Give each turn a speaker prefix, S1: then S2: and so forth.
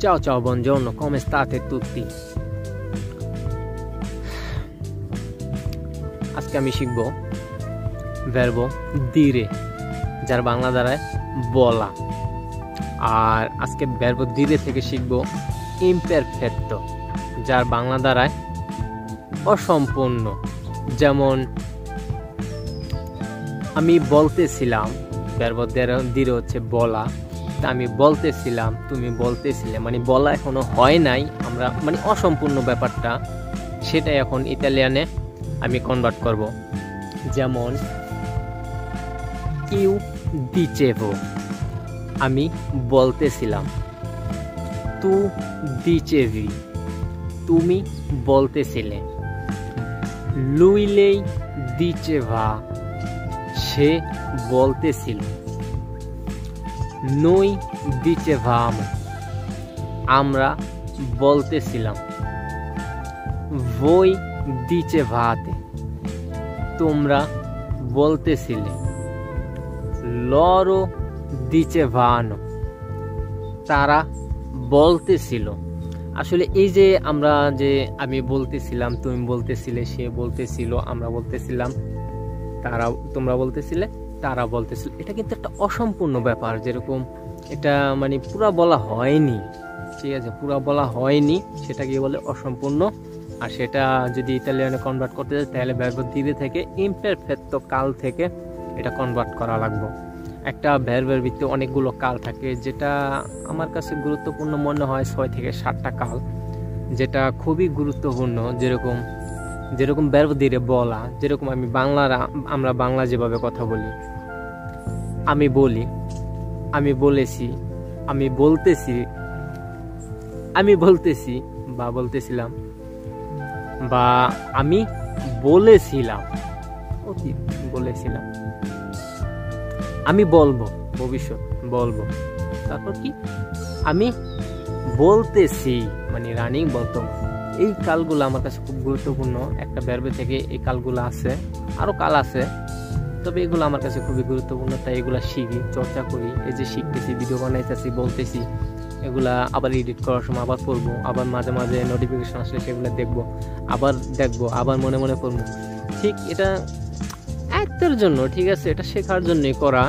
S1: Ciao ciao, buongiorno, come state tutti? আজকে আমি শিখব ভার্ব dire, যার বাংলা দাঁড়ায় বলা। আর আজকে ভার্ব dire থেকে শিখব imperfetto, যার বাংলা দাঁড়ায় অসম্পূর্ণ। যেমন আমি বলতেছিলাম, ভার্ব dire হচ্ছে বলা। আমি বলতেছিলাম, তুমি বলতেছিলে, মানে বলা এখনো হয় নাই, আমরা মানে অসম্পূর্ণ ব্যাপারটা, সেটাই এখন ইতালিয়ানে আমি কনভার্ট করব। যেমন ইউ দিচেভো, আমি বলতেছিলাম। তু দিচেভি, তুমি বলতেছিলে। লুইলেই দিচেভা, সে বলতেছিল। noi dicevamo, আমরা বলতেছিলাম। voi dicevate, তোমরা বলতেছিলে। loro dicevano, তারা বলতেছিল। আসলে এই যে আমরা যে আমি বলতেছিলাম, তুমি বলতেছিলে, সে বলতেছিল, আমরা বলতেছিলাম, তারা, তোমরা বলতেছিলে, তারা বলতেছিল, এটা কিন্তু একটা অসম্পূর্ণ ব্যাপার। যেরকম এটা মানে পুরা বলা হয়নি, ঠিক আছে, পুরা বলা হয়নি, সেটাকে বলে অসম্পূর্ণ। আর সেটা যদি ইতালিয়ানে কনভার্ট করতে যায় তাহলে ভার্ব dire থেকে ইমপারফেক্টো কাল থেকে এটা কনভার্ট করা লাগবে। একটা ভার্বের ভিতরে অনেকগুলো কাল থাকে, যেটা আমার কাছে গুরুত্বপূর্ণ মনে হয় 6 থেকে 7টা কাল, যেটা খুবই গুরুত্বপূর্ণ। যেরকম ভার্ব dire বলা, যেরকম আমরা বাংলা যেভাবে কথা বলি, আমি বলি, আমি বলেছি, আমি বলতেছি, আমি বলতেছি বা বলতেছিলাম, বা আমি বলেছিলাম, অতীত বলেছিলাম। আমি বলবো, ভবিষ্যৎ বলবো। তারপর কি, আমি বলতেছি, মানে রানিং বর্তমান। এই কালগুলো আমার কাছে খুব গুরুত্বপূর্ণ। একটা ভার্বে থেকে এই কালগুলো আছে, আরো কাল আছে, তবে এগুলো আমার কাছে খুবই গুরুত্বপূর্ণ, তাই এগুলো শিখি, চর্চা করি। এই যে শিখতেছি, ভিডিও বানাইতেছি, বলতেছি, এগুলা আবার এডিট করার সময় আবার পড়বো, আবার মাঝে মাঝে নোটিফিকেশন আসলে সেগুলো দেখবো, আবার মনে মনে পড়বো। ঠিক এটা আয়ত্তের জন্য, ঠিক আছে, এটা শেখার জন্যই করা।